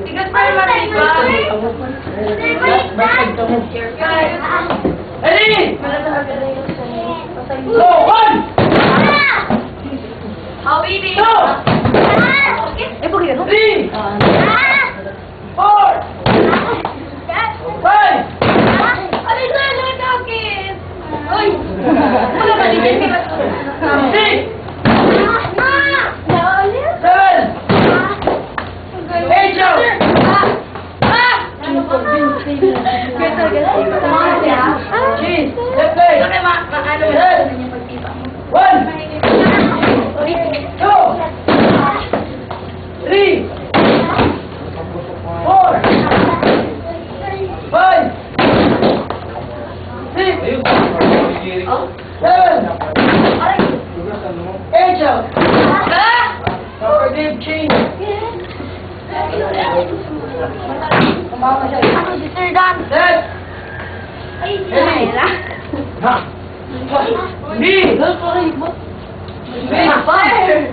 Tigas pa naman, diba? Ready? Go! 1! How easy? 2! 3! 4! 5! Ano ito? Ano ito, kiss? Uy! Wala ba din yun? 6!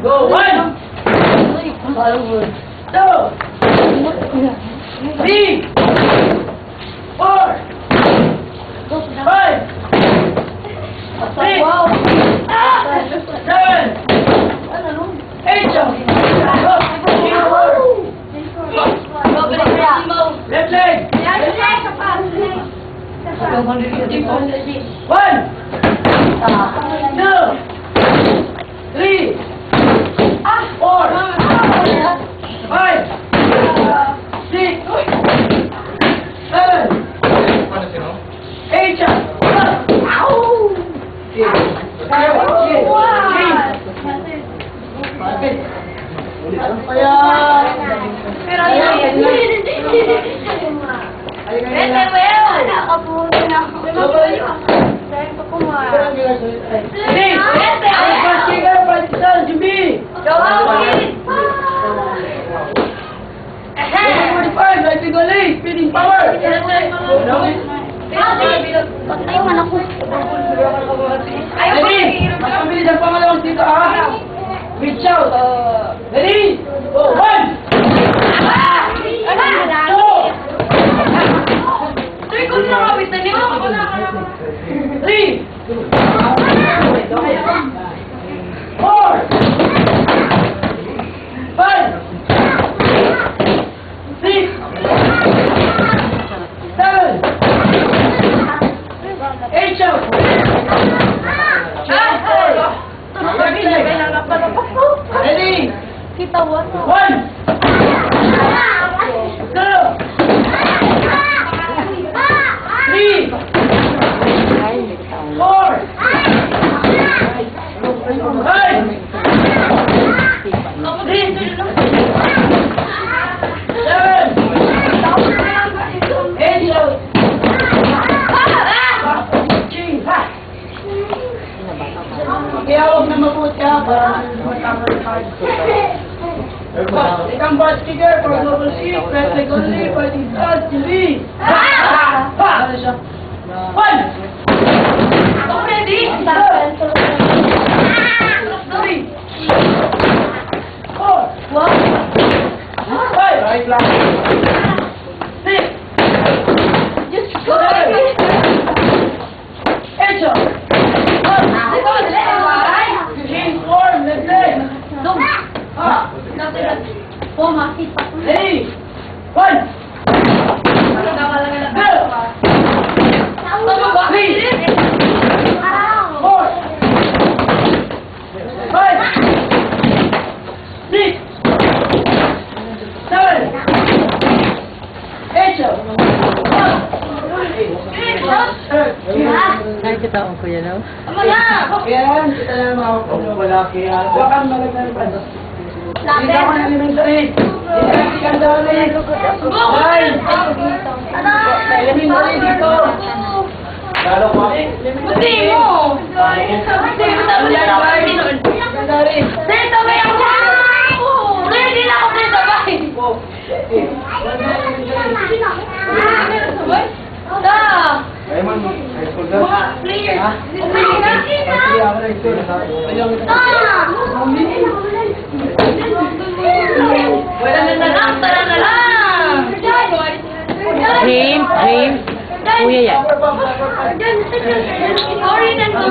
Go! 1! 2! 3! 4! 5! 6! 7! 8! Left leg! 1! 2! 3! 4! 5! 6! 7! 8! Speeding power! Ayun, ako. Ready? Mas mabilis ang pangalawang dito, ha? Reach out. Ready? Go! 1! 3! 4! 5! 6! 7! 8 out! Ready? 1! 2! 3! 4! 5! 6! 7! 8 out! Kaya huwag na mabuti ha, para matama yung card. Ikang bus kicker for global C, press like only, fighting stars, TV. Ano siya? 1! Ready? 3! 4! 5! Right lang. 6! 7! 8! Change form, let's say. Ready? 1! 90 taon ko yan, no? Yan, kita lang ako. Wala kaya. Huwag kang malagyan pa. Dito ka na namin sa rin. Hindi ka daw na yan. Ay! Lamin mo rin dito. Lalo ko. Hindi mo! Hindi mo sabi na ako. Ganda rin. Dito may ako! Hindi na ako dito, bay! Go. Da! Kaya man, high school ka? Mga players. Ha? Sige, ako na ito. Wala na lang, tara na lang. James, James. Kuya yan. Sorry na to.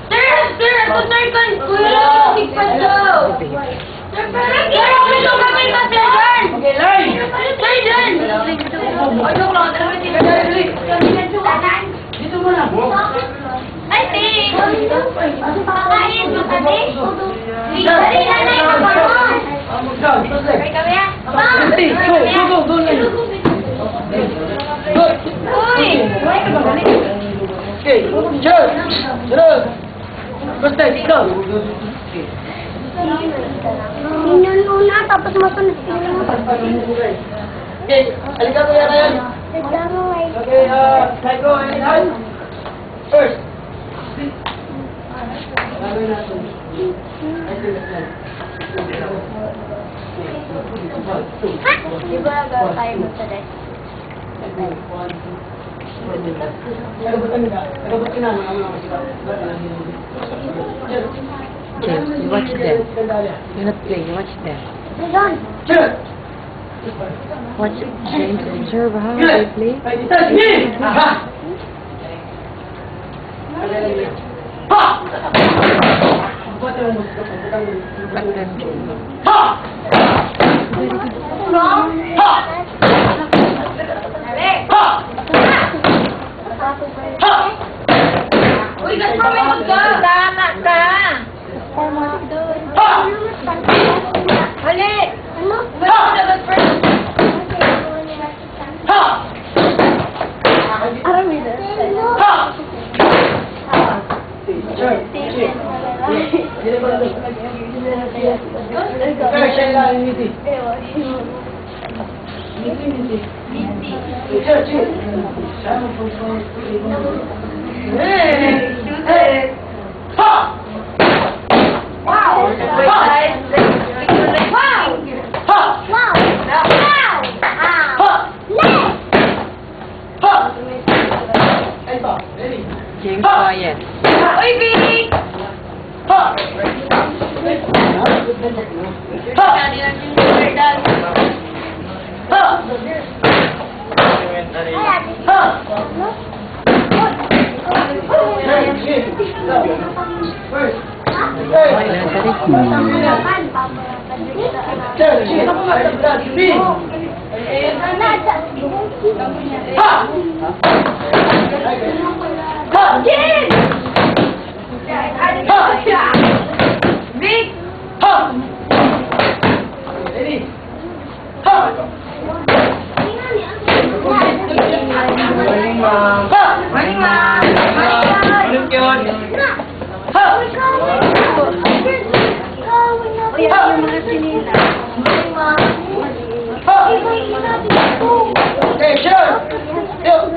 Sir, ito sir kan. Kuya, tigpan daw. Sir, parang ito kami ka, sir, dyan. Okay, line! Sir, dyan. Ano ko lang, dalawa sila dyan. Dito mo na. Ay, ting. Pakain mo kami. Dali na na yung pagkakas. Ay, kami yan. Go. Uy! Okay, sure. Sunod. Basta, go. Tingnan muna, tapos masunod sila. Okay, halika mo yan na yan. Okay, Psycho, and first. Gagawin natin. Di ba tayo magsaday? James, you watch them. You're not playing, you watch them. Sure. Watch James, observe how they play. Back them, James. Uy, kasama ka! Tama ka! Hali! Umalis ka first! Wow! James, quiet. Uy, Vic! Vic! Morning, ma'am. Morning, ma'am! Morning, yun. Uy, ano yung mga sinila? Morning, ma'am! Okay, sure. Yo.